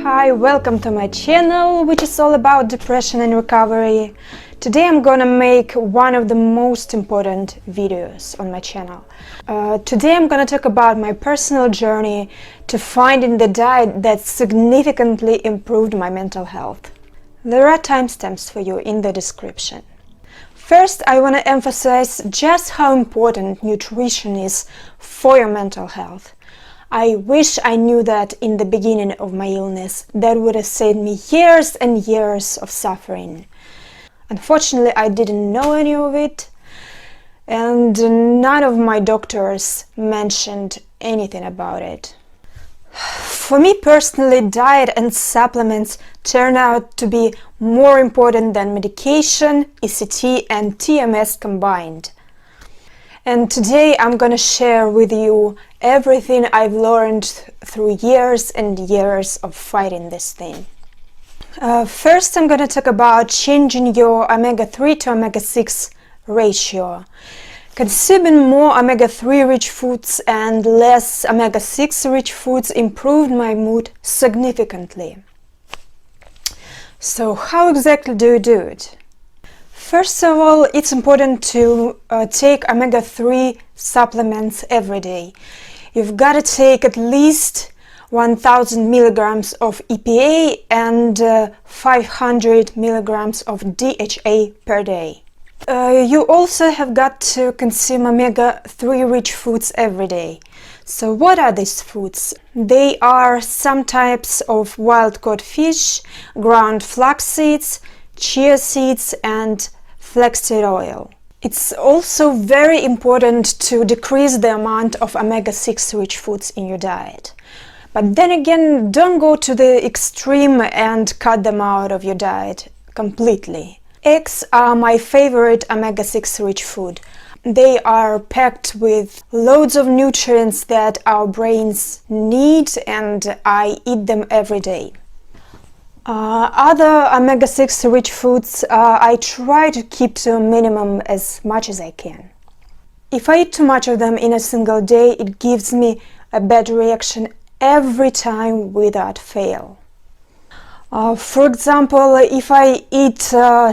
Hi, welcome to my channel, which is all about depression and recovery. Today I'm gonna make one of the most important videos on my channel. Today I'm gonna talk about my personal journey to finding the diet that significantly improved my mental health. There are timestamps for you in the description. First, I want to emphasize just how important nutrition is for your mental health. I wish I knew that in the beginning of my illness. That would have saved me years and years of suffering. Unfortunately, I didn't know any of it, and none of my doctors mentioned anything about it. For me personally, diet and supplements turn out to be more important than medication, ECT and TMS combined. And today I'm gonna share with you everything I've learned through years and years of fighting this thing. First, I'm gonna talk about changing your omega-3 to omega-6 ratio. Consuming more omega-3 rich foods and less omega-6 rich foods improved my mood significantly. So how exactly do you do it? First of all, it's important to take omega-3 supplements every day. You've got to take at least 1000 milligrams of EPA and 500 milligrams of DHA per day. You also have got to consume omega-3 rich foods every day. So what are these foods? They are some types of wild-caught fish, ground flax seeds, chia seeds and flaxseed oil. It's also very important to decrease the amount of omega-6 rich foods in your diet. But then again, don't go to the extreme and cut them out of your diet completely. Eggs are my favorite omega-6 rich food. They are packed with loads of nutrients that our brains need, and I eat them every day. Other omega-6 rich foods I try to keep to a minimum as much as I can. If I eat too much of them in a single day, it gives me a bad reaction every time without fail. For example, if I eat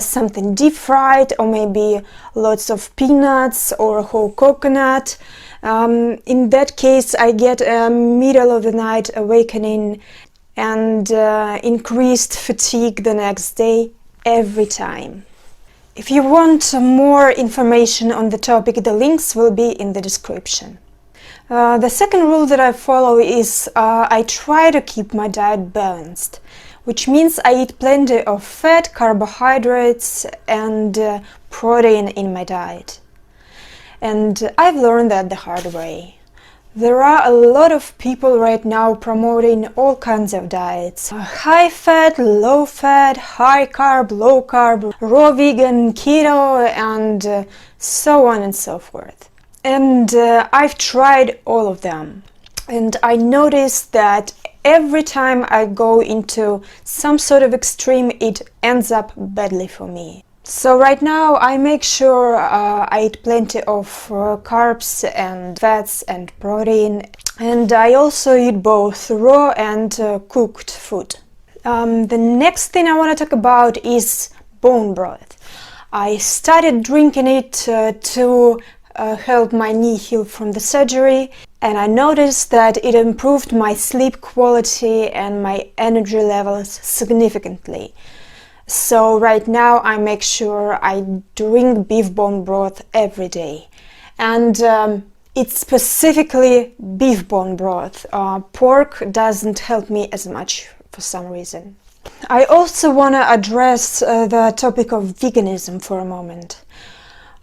something deep fried or maybe lots of peanuts or whole coconut, in that case I get a middle of the night awakening and increased fatigue the next day every time. If you want more information on the topic, the links will be in the description. The second rule that I follow is I try to keep my diet balanced, which means I eat plenty of fat, carbohydrates and protein in my diet. And I've learned that the hard way. There are a lot of people right now promoting all kinds of diets. High fat, low fat, high carb, low carb, raw vegan, keto, and so on and so forth. And I've tried all of them. And I noticed that every time I go into some sort of extreme, it ends up badly for me. So right now I make sure I eat plenty of carbs and fats and protein, and I also eat both raw and cooked food. The next thing I want to talk about is bone broth. I started drinking it to help my knee heal from the surgery, and I noticed that it improved my sleep quality and my energy levels significantly. So right now I make sure I drink beef bone broth every day, and it's specifically beef bone broth. Pork doesn't help me as much for some reason. I also want to address the topic of veganism for a moment.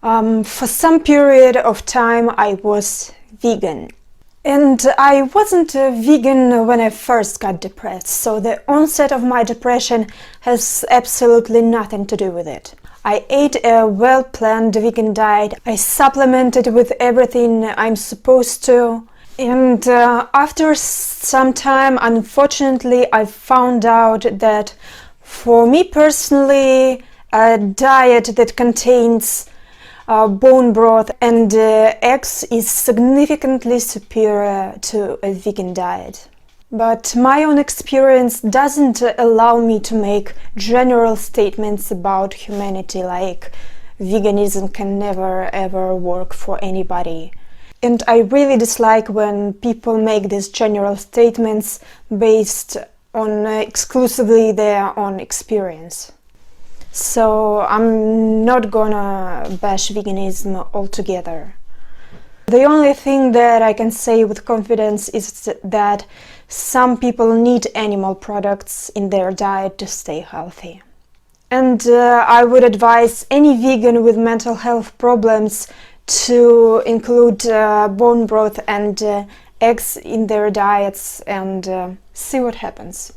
For some period of time I was vegan. And I wasn't a vegan when I first got depressed, so the onset of my depression has absolutely nothing to do with it. I ate a well-planned vegan diet, I supplemented with everything I'm supposed to, and after some time, unfortunately, I found out that for me personally, a diet that contains bone broth and eggs is significantly superior to a vegan diet. But my own experience doesn't allow me to make general statements about humanity like veganism can never ever work for anybody. And I really dislike when people make these general statements based on exclusively their own experience. So I'm not gonna bash veganism altogether. The only thing that I can say with confidence is that some people need animal products in their diet to stay healthy. And I would advise any vegan with mental health problems to include bone broth and eggs in their diets and see what happens.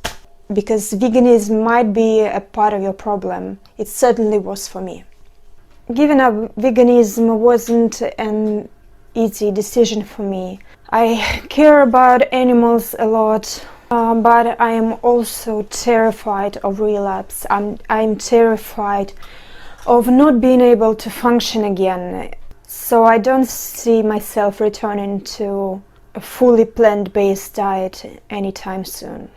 Because veganism might be a part of your problem. It certainly was for me. Giving up veganism wasn't an easy decision for me. I care about animals a lot, but I am also terrified of relapse. I'm terrified of not being able to function again. So I don't see myself returning to a fully plant-based diet anytime soon.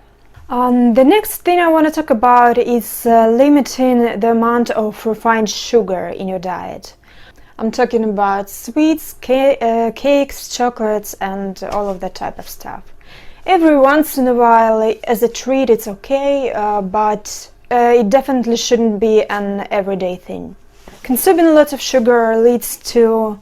The next thing I want to talk about is limiting the amount of refined sugar in your diet. I'm talking about sweets, cakes, chocolates, and all of that type of stuff. Every once in a while, as a treat, it's okay, but it definitely shouldn't be an everyday thing. Consuming lots of sugar leads to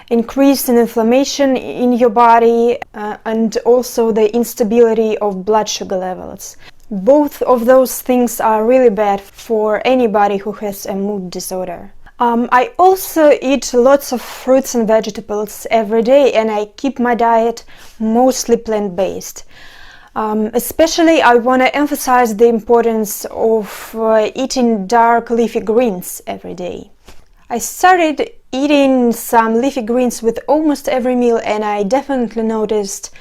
increase in inflammation in your body and also the instability of blood sugar levels. Both of those things are really bad for anybody who has a mood disorder. I also eat lots of fruits and vegetables every day, and I keep my diet mostly plant-based. Especially I want to emphasize the importance of eating dark leafy greens every day. I started eating some leafy greens with almost every meal, and I definitely noticed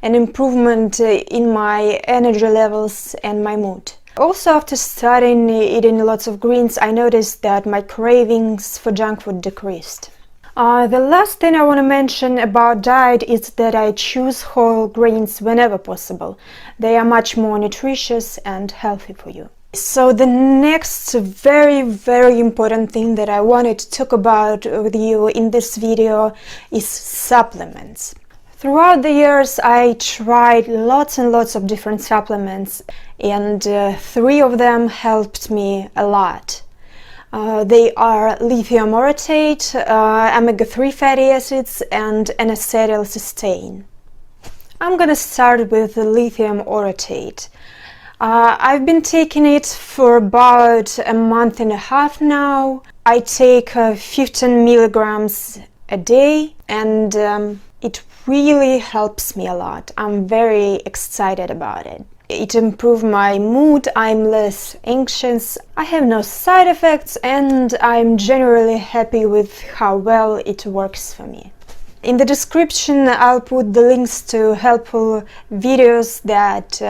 an improvement in my energy levels and my mood. Also, after starting eating lots of greens, I noticed that my cravings for junk food decreased. The last thing I want to mention about diet is that I choose whole grains whenever possible. They are much more nutritious and healthy for you. So the next very important thing that I wanted to talk about with you in this video is supplements. Throughout the years I tried lots and lots of different supplements, and 3 of them helped me a lot. They are lithium orotate, omega-3 fatty acids, and N-Acetyl Cysteine. I'm gonna start with the lithium orotate. I've been taking it for about a month and a half now. I take 15 milligrams a day, and it really helps me a lot. I'm very excited about it. It improved my mood, I'm less anxious, I have no side effects, and I'm generally happy with how well it works for me. In the description I'll put the links to helpful videos that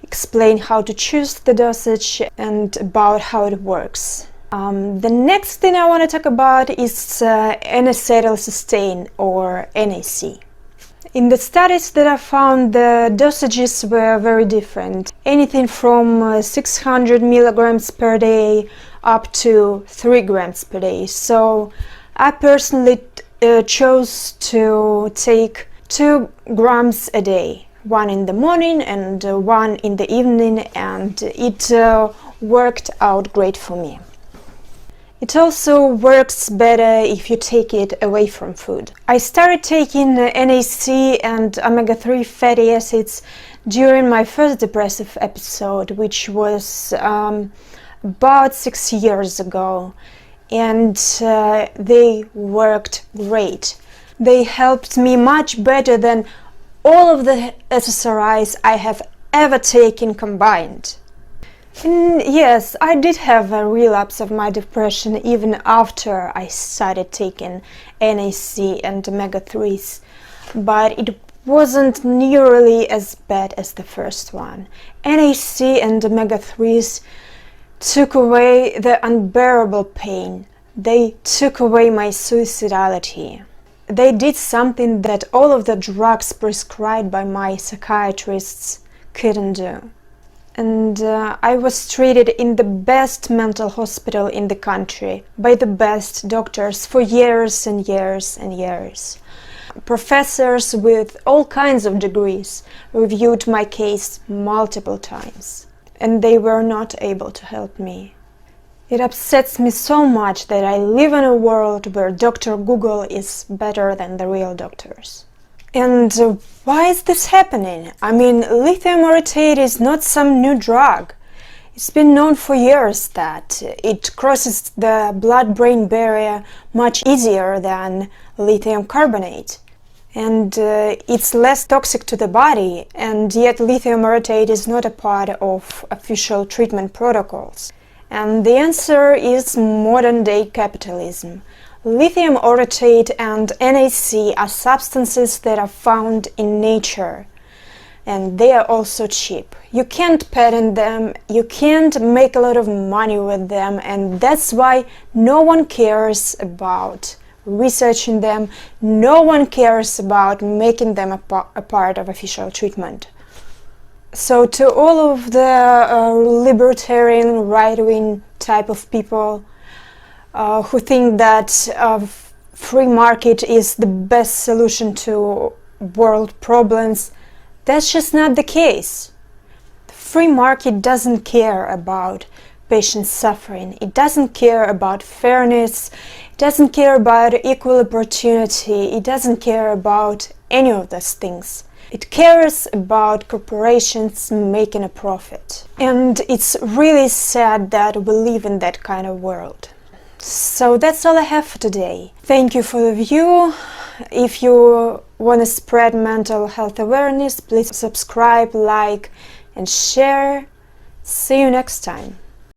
explain how to choose the dosage and about how it works. The next thing I want to talk about is N-Acetyl Cysteine, or NAC. In the studies that I found, the dosages were very different. Anything from 600 milligrams per day up to 3 grams per day. So I personally chose to take 2 grams a day, 1 in the morning and 1 in the evening, and it worked out great for me. It also works better if you take it away from food. I started taking NAC and omega-3 fatty acids during my first depressive episode, which was about 6 years ago, and they worked great. They helped me much better than all of the SSRIs I have ever taken combined. Yes, I did have a relapse of my depression even after I started taking NAC and omega-3s, but it wasn't nearly as bad as the first one. NAC and omega-3s took away the unbearable pain. They took away my suicidality. They did something that all of the drugs prescribed by my psychiatrists couldn't do. And I was treated in the best mental hospital in the country by the best doctors for years and years and years. Professors with all kinds of degrees reviewed my case multiple times, and they were not able to help me. It upsets me so much that I live in a world where Dr. Google is better than the real doctors. And why is this happening? I mean, lithium orotate is not some new drug. It's been known for years that it crosses the blood-brain barrier much easier than lithium carbonate. And it's less toxic to the body, and yet lithium orotate is not a part of official treatment protocols. And the answer is modern-day capitalism. Lithium orotate and NaC are substances that are found in nature, and they are also cheap. You can't patent them, you can't make a lot of money with them, and that's why no one cares about researching them, no one cares about making them a part of official treatment. So to all of the libertarian, right-wing type of people who think that free market is the best solution to world problems, that's just not the case. The free market doesn't care about patient suffering, it doesn't care about fairness, it doesn't care about equal opportunity, it doesn't care about any of those things. It cares about corporations making a profit. And it's really sad that we live in that kind of world. So that's all I have for today. Thank you for the view. If you want to spread mental health awareness, please subscribe, like, and share. See you next time.